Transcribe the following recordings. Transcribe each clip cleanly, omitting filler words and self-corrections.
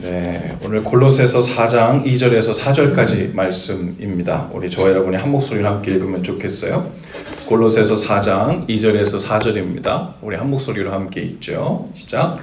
네, 오늘 골로새서 4장 2절에서 4절까지 말씀입니다. 우리 저와 여러분이 한 목소리로 함께 읽으면 좋겠어요. 골로새서 4장 2절에서 4절입니다. 우리 한 목소리로 함께 읽죠. 시작.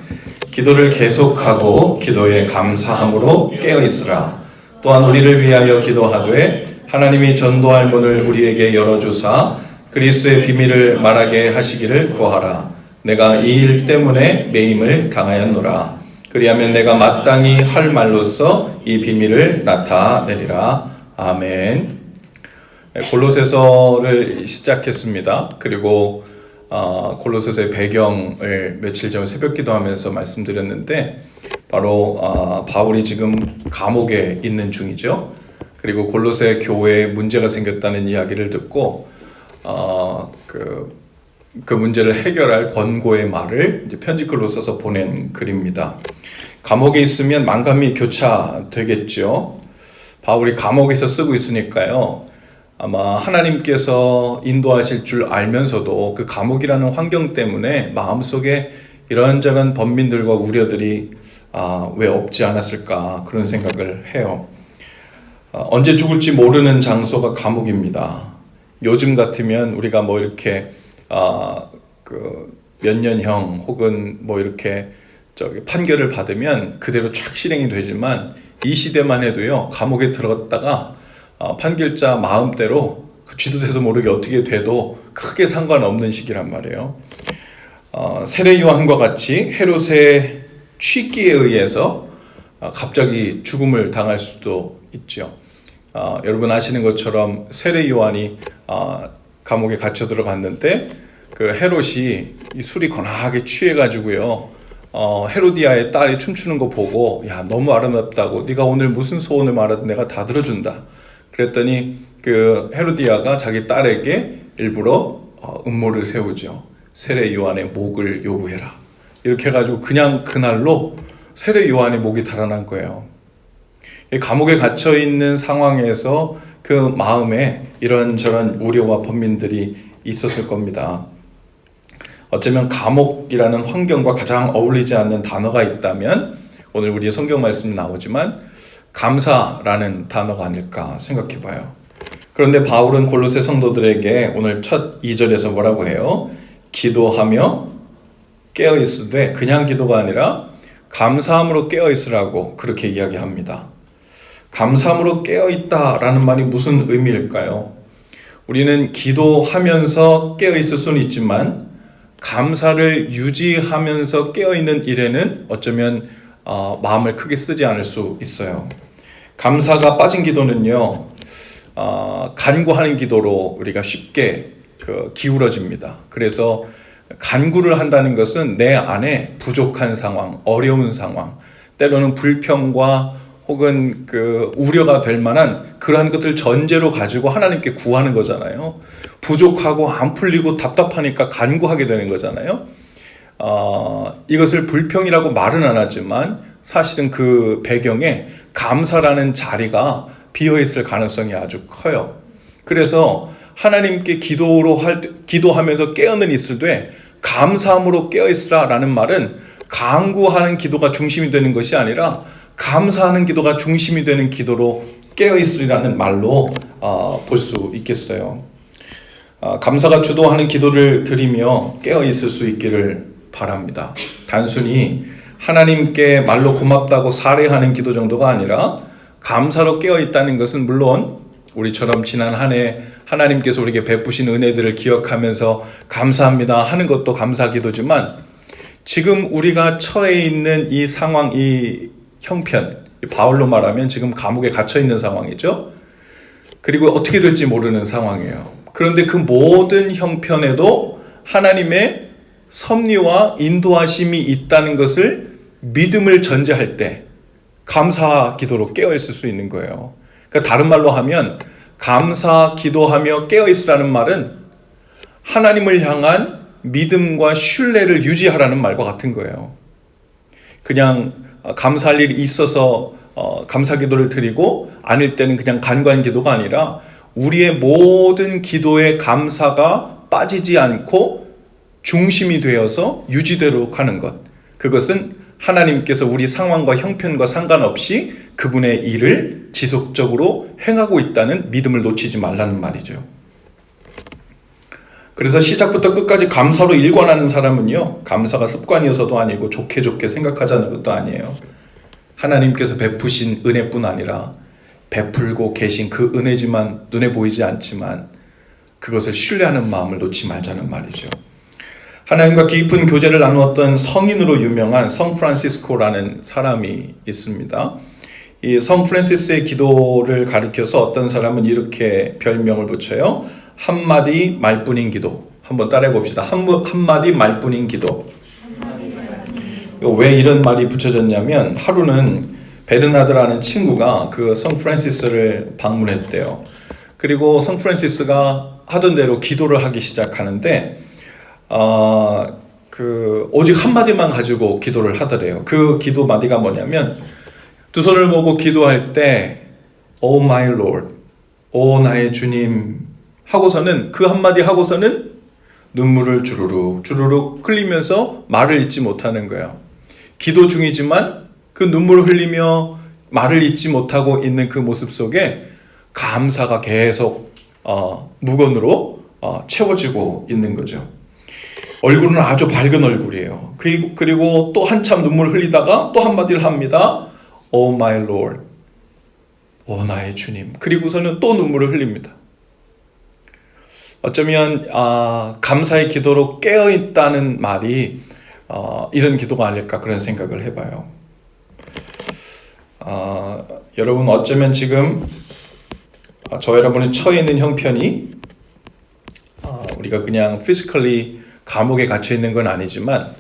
기도를 계속하고 기도에 감사함으로 깨어 있으라. 또한 우리를 위하여 기도하되 하나님이 전도할 문을 우리에게 열어주사 그리스도의 비밀을 말하게 하시기를 구하라. 내가 이 일 때문에 매임을 당하였노라. 그리하면 내가 마땅히 할 말로써 이 비밀을 나타내리라. 아멘. 골로새서를 시작했습니다. 그리고 골로새서의 배경을 며칠 전 새벽 기도하면서 말씀드렸는데 바로 바울이 지금 감옥에 있는 중이죠. 그리고 골로새 교회에 문제가 생겼다는 이야기를 듣고 그 문제를 해결할 권고의 말을 이제 편지글로 써서 보낸 글입니다. 감옥에 있으면 만감이 교차되겠죠. 바울이 감옥에서 쓰고 있으니까요. 아마 하나님께서 인도하실 줄 알면서도 그 감옥이라는 환경 때문에 마음속에 이런저런 번민들과 우려들이 왜 없지 않았을까 그런 생각을 해요. 언제 죽을지 모르는 장소가 감옥입니다. 요즘 같으면 우리가 뭐 이렇게 몇 년형 혹은 뭐 이렇게 판결을 받으면 그대로 촥 실행이 되지만 이 시대만 해도요, 감옥에 들어갔다가 판결자 마음대로 쥐도 새도 모르게 어떻게 돼도 크게 상관없는 시기란 말이에요. 세례 요한과 같이 헤롯의 취기에 의해서 갑자기 죽음을 당할 수도 있죠. 여러분 아시는 것처럼 세례 요한이 감옥에 갇혀 들어갔는데 그 헤롯이 이 술이 거나하게 취해가지고요. 헤로디아의 딸이 춤추는 거 보고 야 너무 아름답다고 네가 오늘 무슨 소원을 말하든 내가 다 들어준다. 그랬더니 그 헤로디아가 자기 딸에게 일부러 음모를 세우죠. 세례 요한의 목을 요구해라. 이렇게 해가지고 그냥 그날로 세례 요한의 목이 달아난 거예요. 감옥에 갇혀 있는 상황에서 그 마음에 이런저런 우려와 번민들이 있었을 겁니다. 어쩌면 감옥이라는 환경과 가장 어울리지 않는 단어가 있다면 오늘 우리의 성경 말씀이 나오지만 감사라는 단어가 아닐까 생각해 봐요. 그런데 바울은 골로새 성도들에게 오늘 첫 2절에서 뭐라고 해요? 기도하며 깨어 있으되 그냥 기도가 아니라 감사함으로 깨어 있으라고 그렇게 이야기합니다. 감사함으로 깨어 있다라는 말이 무슨 의미일까요? 우리는 기도하면서 깨어 있을 수는 있지만 감사를 유지하면서 깨어있는 일에는 어쩌면 마음을 크게 쓰지 않을 수 있어요. 감사가 빠진 기도는요, 간구하는 기도로 우리가 쉽게 기울어집니다. 그래서 간구를 한다는 것은 내 안에 부족한 상황, 어려운 상황, 때로는 불평과 혹은 우려가 될 만한 그러한 것들을 전제로 가지고 하나님께 구하는 거잖아요. 부족하고 안 풀리고 답답하니까 간구하게 되는 거잖아요. 이것을 불평이라고 말은 안 하지만 사실은 그 배경에 감사라는 자리가 비어있을 가능성이 아주 커요. 그래서 하나님께 기도하면서 깨어는 있으되 감사함으로 깨어있으라 라는 말은 간구하는 기도가 중심이 되는 것이 아니라 감사하는 기도가 중심이 되는 기도로 깨어있으리라는 말로 볼 수 있겠어요. 감사가 주도하는 기도를 드리며 깨어있을 수 있기를 바랍니다. 단순히 하나님께 말로 고맙다고 사례하는 기도 정도가 아니라 감사로 깨어있다는 것은 물론 우리처럼 지난 한 해 하나님께서 우리에게 베푸신 은혜들을 기억하면서 감사합니다 하는 것도 감사 기도지만 지금 우리가 처해 있는 이 상황, 이 형편, 바울로 말하면 지금 감옥에 갇혀 있는 상황이죠. 그리고 어떻게 될지 모르는 상황이에요. 그런데 그 모든 형편에도 하나님의 섭리와 인도하심이 있다는 것을 믿음을 전제할 때 감사 기도로 깨어 있을 수 있는 거예요. 그러니까 다른 말로 하면 감사 기도하며 깨어 있으라는 말은 하나님을 향한 믿음과 신뢰를 유지하라는 말과 같은 거예요. 그냥 감사할 일이 있어서 감사 기도를 드리고 아닐 때는 그냥 간구하는 기도가 아니라 우리의 모든 기도의 감사가 빠지지 않고 중심이 되어서 유지되도록 하는 것. 그것은 하나님께서 우리 상황과 형편과 상관없이 그분의 일을 지속적으로 행하고 있다는 믿음을 놓치지 말라는 말이죠. 그래서 시작부터 끝까지 감사로 일관하는 사람은요, 감사가 습관이어서도 아니고 좋게 생각하자는 것도 아니에요. 하나님께서 베푸신 은혜뿐 아니라 베풀고 계신 그 은혜지만 눈에 보이지 않지만 그것을 신뢰하는 마음을 놓지 말자는 말이죠. 하나님과 깊은 교제를 나누었던 성인으로 유명한 성 프란시스코라는 사람이 있습니다. 이 성 프란시스의 기도를 가리켜서 어떤 사람은 이렇게 별명을 붙여요. 한마디 말뿐인 기도. 한번 따라해 봅시다. 한마디 말뿐인 기도. 왜 이런 말이 붙여졌냐면 하루는 베르나드라는 친구가 그 성 프란시스를 방문했대요. 그리고 성 프란시스가 하던 대로 기도를 하기 시작하는데 오직 한마디만 가지고 기도를 하더래요. 그 기도 마디가 뭐냐면 두 손을 모고 기도할 때 Oh my Lord, 오 나의 주님 하고서는 그 한마디 하고서는 눈물을 주르륵 흘리면서 말을 잇지 못하는 거예요. 기도 중이지만 그 눈물을 흘리며 말을 잇지 못하고 있는 그 모습 속에 감사가 계속 무건으로 채워지고 있는 거죠. 얼굴은 아주 밝은 얼굴이에요. 그리고 또 한참 눈물을 흘리다가 또 한마디를 합니다. Oh my Lord, 오 나의 주님. 그리고서는 또 눈물을 흘립니다. 어쩌면 감사의 기도로 깨어있다는 말이 이런 기도가 아닐까 그런 생각을 해봐요. 여러분 어쩌면 지금 저 여러분이 처해 있는 형편이 우리가 그냥 physically 감옥에 갇혀 있는 건 아니지만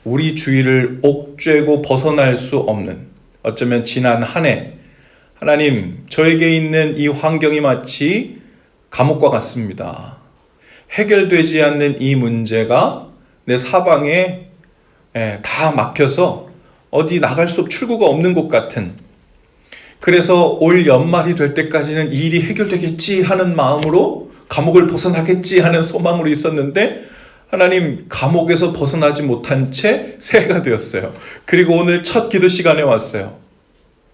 우리 주위를 옥죄고 벗어날 수 없는 어쩌면 지난 한 해 하나님 저에게 있는 이 환경이 마치 감옥과 같습니다. 해결되지 않는 이 문제가 내 사방에 다 막혀서 어디 나갈 수 출구가 없는 것 같은, 그래서 올 연말이 될 때까지는 이 일이 해결되겠지 하는 마음으로 감옥을 벗어나겠지 하는 소망으로 있었는데 하나님 감옥에서 벗어나지 못한 채 새해가 되었어요. 그리고 오늘 첫 기도 시간에 왔어요.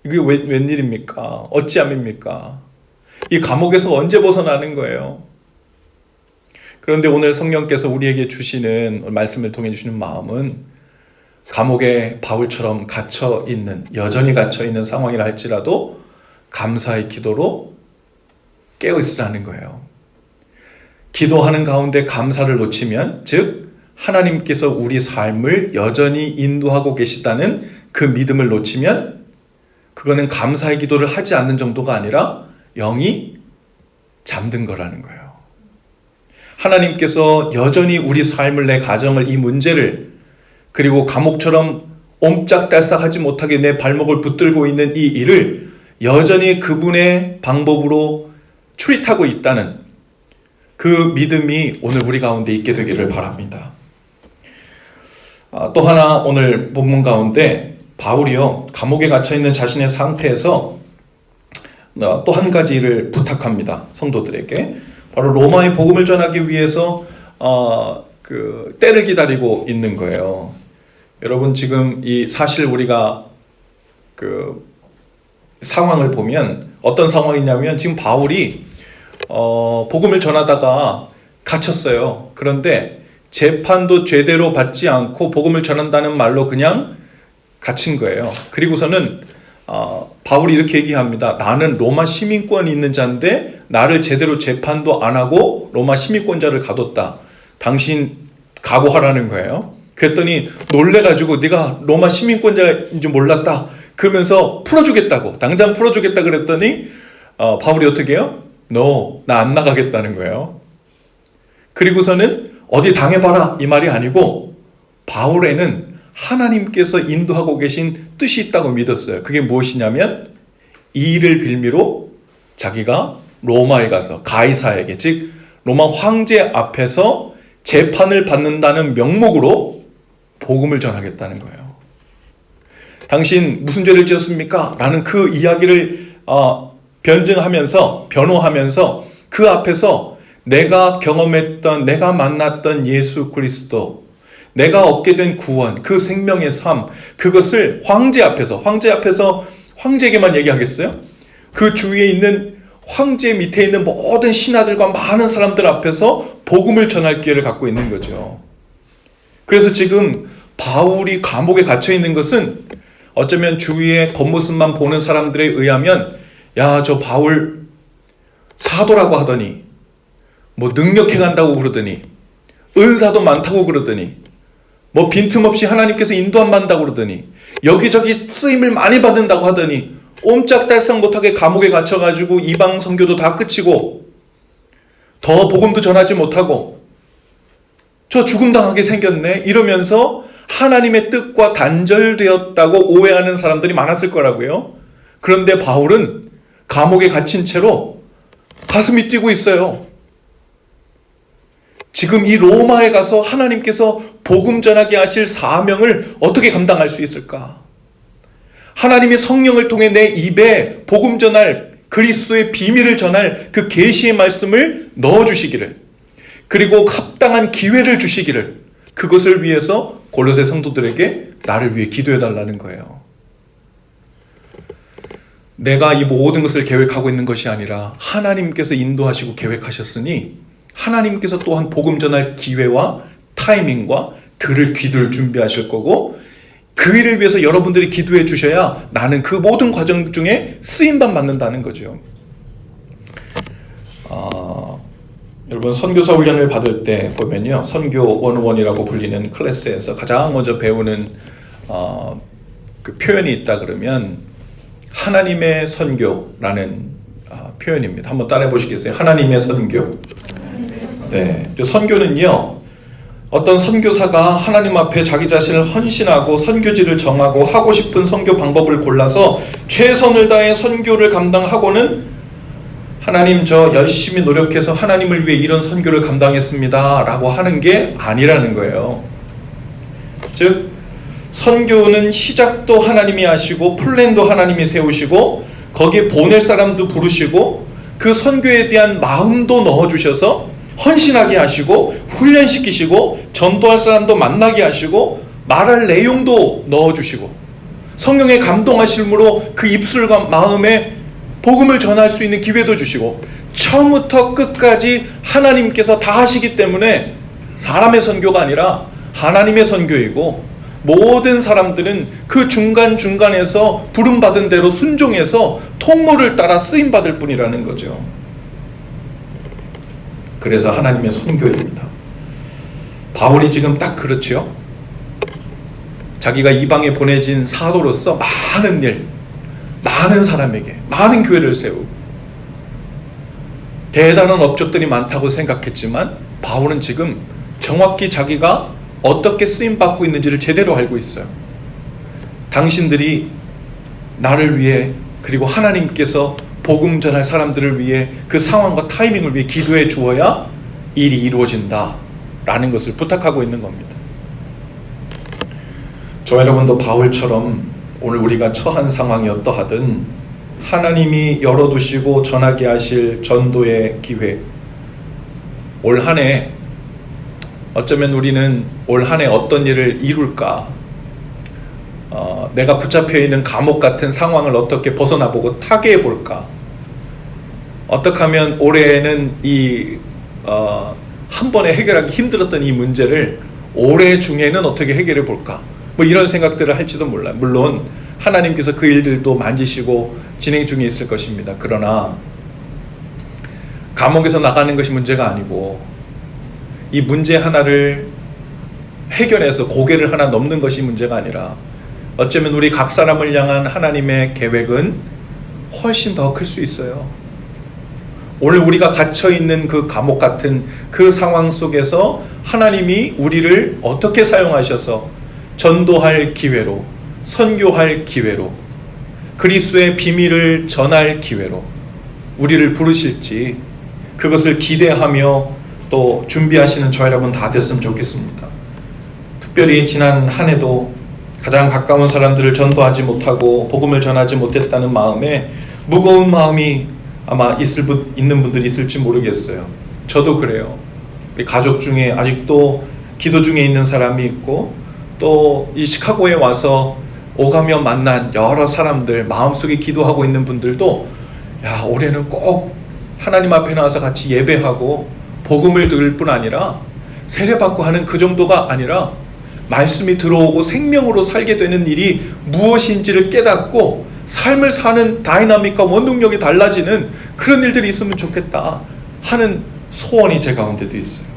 이게 웬일입니까? 어찌함입니까? 이 감옥에서 언제 벗어나는 거예요? 그런데 오늘 성령께서 우리에게 주시는 말씀을 통해 주시는 마음은 감옥에 바울처럼 여전히 갇혀있는 상황이라 할지라도 감사의 기도로 깨어있으라는 거예요. 기도하는 가운데 감사를 놓치면, 즉 하나님께서 우리 삶을 여전히 인도하고 계시다는 그 믿음을 놓치면 그거는 감사의 기도를 하지 않는 정도가 아니라 영이 잠든 거라는 거예요. 하나님께서 여전히 우리 삶을, 내 가정을, 이 문제를, 그리고 감옥처럼 옴짝달싹하지 못하게 내 발목을 붙들고 있는 이 일을 여전히 그분의 방법으로 추리하고 있다는 그 믿음이 오늘 우리 가운데 있게 되기를 바랍니다. 또 하나 오늘 본문 가운데 바울이요, 감옥에 갇혀있는 자신의 상태에서 또 한 가지를 부탁합니다. 성도들에게. 바로 로마의 복음을 전하기 위해서 때를 기다리고 있는 거예요. 여러분 지금 이 사실 우리가 그 상황을 보면 어떤 상황이냐면 지금 바울이 복음을 전하다가 갇혔어요. 그런데 재판도 제대로 받지 않고 복음을 전한다는 말로 그냥 갇힌 거예요. 그리고서는 바울이 이렇게 얘기합니다. 나는 로마 시민권이 있는 자인데 나를 제대로 재판도 안 하고 로마 시민권자를 가뒀다. 당신 각오하라는 거예요. 그랬더니 놀래가지고 네가 로마 시민권자인 줄 몰랐다. 그러면서 풀어주겠다고, 당장 풀어주겠다 그랬더니 바울이 어떻게 해요? No, 나 안 나가겠다는 거예요. 그리고서는 어디 당해봐라 이 말이 아니고 바울에는 하나님께서 인도하고 계신 뜻이 있다고 믿었어요. 그게 무엇이냐면 이 일을 빌미로 자기가 로마에 가서 가이사에게, 즉 로마 황제 앞에서 재판을 받는다는 명목으로 복음을 전하겠다는 거예요. 당신 무슨 죄를 지었습니까? 라는 그 이야기를 변호하면서 그 앞에서 내가 경험했던, 내가 만났던 예수 그리스도, 내가 얻게 된 구원, 그 생명의 삶, 그것을 황제에게만 얘기하겠어요? 그 주위에 있는 황제 밑에 있는 모든 신하들과 많은 사람들 앞에서 복음을 전할 기회를 갖고 있는 거죠. 그래서 지금 바울이 감옥에 갇혀 있는 것은 어쩌면 주위의 겉모습만 보는 사람들에 의하면, 야, 저 바울 사도라고 하더니, 뭐 능력해 간다고 그러더니, 은사도 많다고 그러더니, 뭐 빈틈없이 하나님께서 인도한다고 그러더니, 여기저기 쓰임을 많이 받는다고 하더니, 옴짝달싹 못하게 감옥에 갇혀가지고 이방 선교도 다 끝이고 더 복음도 전하지 못하고 저 죽음당하게 생겼네, 이러면서 하나님의 뜻과 단절되었다고 오해하는 사람들이 많았을 거라고요. 그런데 바울은 감옥에 갇힌 채로 가슴이 뛰고 있어요. 지금 이 로마에 가서 하나님께서 복음 전하게 하실 사명을 어떻게 감당할 수 있을까? 하나님의 성령을 통해 내 입에 복음 전할, 그리스도의 비밀을 전할 그 계시의 말씀을 넣어주시기를, 그리고 합당한 기회를 주시기를, 그것을 위해서 골로새 성도들에게 나를 위해 기도해달라는 거예요. 내가 이 모든 것을 계획하고 있는 것이 아니라 하나님께서 인도하시고 계획하셨으니 하나님께서 또한 복음 전할 기회와 타이밍과 들을 귀들을 준비하실 거고, 그 일을 위해서 여러분들이 기도해 주셔야 나는 그 모든 과정 중에 쓰임만 받는다는 거죠. 여러분, 선교사 훈련을 받을 때 보면요, 선교 101이라고 불리는 클래스에서 가장 먼저 배우는 그 표현이 있다 그러면 하나님의 선교라는 표현입니다. 한번 따라해 보시겠어요? 하나님의 선교. 네, 선교는요, 어떤 선교사가 하나님 앞에 자기 자신을 헌신하고 선교지를 정하고 하고 싶은 선교 방법을 골라서 최선을 다해 선교를 감당하고는, 하나님, 저 열심히 노력해서 하나님을 위해 이런 선교를 감당했습니다 라고 하는 게 아니라는 거예요. 즉, 선교는 시작도 하나님이 하시고 플랜도 하나님이 세우시고 거기에 보낼 사람도 부르시고 그 선교에 대한 마음도 넣어주셔서 헌신하게 하시고 훈련시키시고 전도할 사람도 만나게 하시고 말할 내용도 넣어주시고 성령의 감동하심으로 그 입술과 마음에 복음을 전할 수 있는 기회도 주시고, 처음부터 끝까지 하나님께서 다 하시기 때문에 사람의 선교가 아니라 하나님의 선교이고, 모든 사람들은 그 중간중간에서 부름받은 대로 순종해서 통로를 따라 쓰임받을 뿐이라는 거죠. 그래서 하나님의 선교입니다. 바울이 지금 딱 그렇죠. 자기가 이방에 보내진 사도로서 많은 일, 많은 사람에게 많은 교회를 세우고 대단한 업적들이 많다고 생각했지만, 바울은 지금 정확히 자기가 어떻게 쓰임받고 있는지를 제대로 알고 있어요. 당신들이 나를 위해, 그리고 하나님께서 복음 전할 사람들을 위해 그 상황과 타이밍을 위해 기도해 주어야 일이 이루어진다 라는 것을 부탁하고 있는 겁니다. 저 여러분도 바울처럼 오늘 우리가 처한 상황이 어떠하든 하나님이 열어두시고 전하게 하실 전도의 기회, 올 한 해 어쩌면 우리는 올 한 해 어떤 일을 이룰까, 내가 붙잡혀 있는 감옥 같은 상황을 어떻게 벗어나보고 타개해 볼까, 어떻게 하면 올해는 한 번에 해결하기 힘들었던 이 문제를 올해 중에는 어떻게 해결해 볼까, 뭐 이런 생각들을 할지도 몰라요. 물론 하나님께서 그 일들도 만지시고 진행 중에 있을 것입니다. 그러나 감옥에서 나가는 것이 문제가 아니고, 이 문제 하나를 해결해서 고개를 하나 넘는 것이 문제가 아니라, 어쩌면 우리 각 사람을 향한 하나님의 계획은 훨씬 더 클 수 있어요. 오늘 우리가 갇혀있는 그 감옥 같은 그 상황 속에서 하나님이 우리를 어떻게 사용하셔서 전도할 기회로, 선교할 기회로, 그리스도의 비밀을 전할 기회로 우리를 부르실지, 그것을 기대하며 또 준비하시는 저 여러분 다 됐으면 좋겠습니다. 특별히 지난 한 해도 가장 가까운 사람들을 전도하지 못하고 복음을 전하지 못했다는 마음에 무거운 마음이 아마 있는 분들이 있을지 모르겠어요. 저도 그래요. 우리 가족 중에 아직도 기도 중에 있는 사람이 있고, 또 이 시카고에 와서 오가며 만난 여러 사람들, 마음속에 기도하고 있는 분들도 야, 올해는 꼭 하나님 앞에 나와서 같이 예배하고 복음을 들을 뿐 아니라 세례받고 하는 그 정도가 아니라 말씀이 들어오고 생명으로 살게 되는 일이 무엇인지를 깨닫고 삶을 사는 다이나믹과 원동력이 달라지는 그런 일들이 있으면 좋겠다 하는 소원이 제 가운데도 있어요.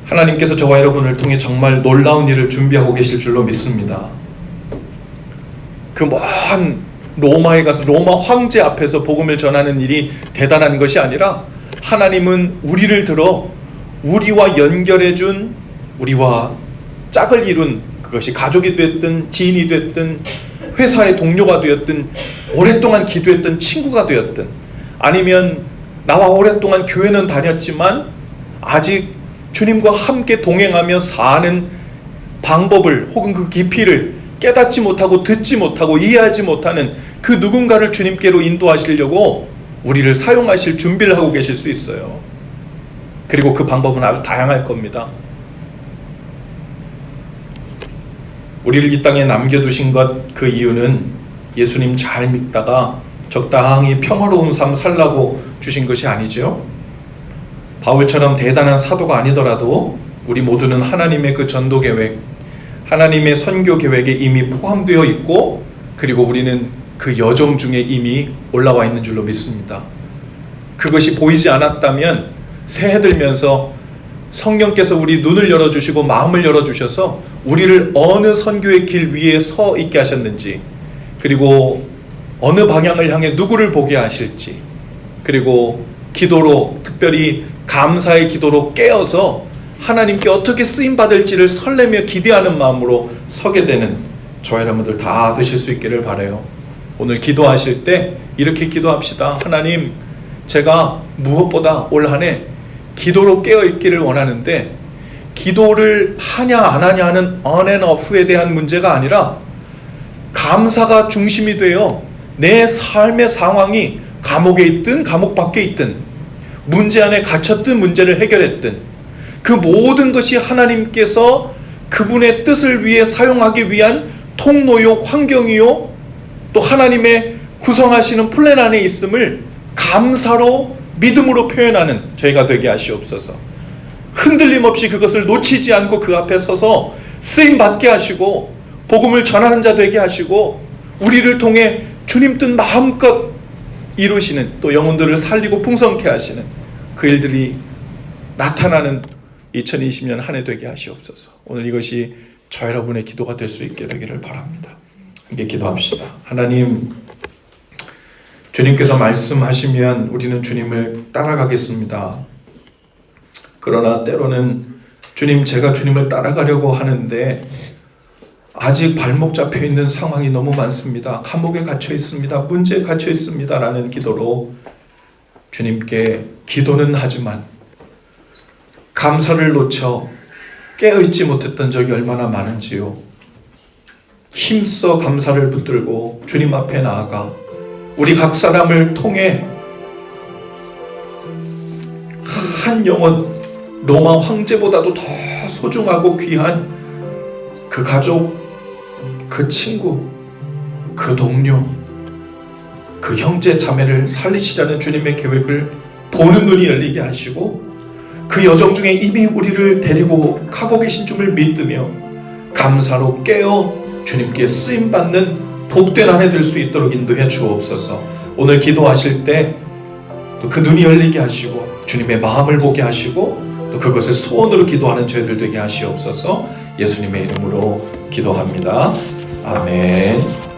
하나님께서 저와 여러분을 통해 정말 놀라운 일을 준비하고 계실 줄로 믿습니다. 그 먼 로마에 가서 로마 황제 앞에서 복음을 전하는 일이 대단한 것이 아니라 하나님은 우리를 들어 우리와 연결해 준, 우리와 짝을 이룬, 그것이 가족이 됐든 지인이 됐든 회사의 동료가 되었든 오랫동안 기도했던 친구가 되었든 아니면 나와 오랫동안 교회는 다녔지만 아직 주님과 함께 동행하며 사는 방법을 혹은 그 깊이를 깨닫지 못하고 듣지 못하고 이해하지 못하는 그 누군가를 주님께로 인도하시려고 우리를 사용하실 준비를 하고 계실 수 있어요. 그리고 그 방법은 아주 다양할 겁니다. 우리를 이 땅에 남겨두신 것, 그 이유는 예수님 잘 믿다가 적당히 평화로운 삶 살라고 주신 것이 아니죠. 바울처럼 대단한 사도가 아니더라도 우리 모두는 하나님의 그 전도 계획, 하나님의 선교 계획에 이미 포함되어 있고, 그리고 우리는 그 여정 중에 이미 올라와 있는 줄로 믿습니다. 그것이 보이지 않았다면 새해 들면서 성령께서 우리 눈을 열어주시고 마음을 열어주셔서 우리를 어느 선교의 길 위에 서 있게 하셨는지, 그리고 어느 방향을 향해 누구를 보게 하실지, 그리고 기도로, 특별히 감사의 기도로 깨어서 하나님께 어떻게 쓰임받을지를 설레며 기대하는 마음으로 서게 되는 저와 여러분들 다 되실 수 있기를 바라요. 오늘 기도하실 때 이렇게 기도합시다. 하나님, 제가 무엇보다 올 한 해 기도로 깨어있기를 원하는데, 기도를 하냐 안 하냐 하는 on and off에 대한 문제가 아니라 감사가 중심이 되어 내 삶의 상황이 감옥에 있든 감옥 밖에 있든 문제 안에 갇혔든 문제를 해결했든 그 모든 것이 하나님께서 그분의 뜻을 위해 사용하기 위한 통로요, 환경이요, 또 하나님의 구성하시는 플랜 안에 있음을 감사로, 믿음으로 표현하는 저희가 되게 하시옵소서. 흔들림 없이 그것을 놓치지 않고 그 앞에 서서 쓰임 받게 하시고 복음을 전하는 자 되게 하시고 우리를 통해 주님 뜻 마음껏 이루시는, 또 영혼들을 살리고 풍성케 하시는 그 일들이 나타나는 2020년 한 해 되게 하시옵소서. 오늘 이것이 저 여러분의 기도가 될 수 있게 되기를 바랍니다. 함께 기도합시다. 하나님, 주님께서 말씀하시면 우리는 주님을 따라가겠습니다. 그러나 때로는 주님, 제가 주님을 따라가려고 하는데 아직 발목 잡혀 있는 상황이 너무 많습니다. 감옥에 갇혀 있습니다. 문제에 갇혀 있습니다. 라는 기도로 주님께 기도는 하지만 감사를 놓쳐 깨어있지 못했던 적이 얼마나 많은지요. 힘써 감사를 붙들고 주님 앞에 나아가 우리 각 사람을 통해 한 영혼, 로마 황제보다도 더 소중하고 귀한 그 가족, 그 친구, 그 동료, 그 형제 자매를 살리시자는 주님의 계획을 보는 눈이 열리게 하시고 그 여정 중에 이미 우리를 데리고 가고 계신 줄을 믿으며 감사로 깨어 주님께 쓰임받는 복된 한 해 될 수 있도록 인도해 주옵소서. 오늘 기도하실 때 또 그 눈이 열리게 하시고 주님의 마음을 보게 하시고 또 그것을 소원으로 기도하는 저희들 되게 하시옵소서. 예수님의 이름으로 기도합니다. 아멘.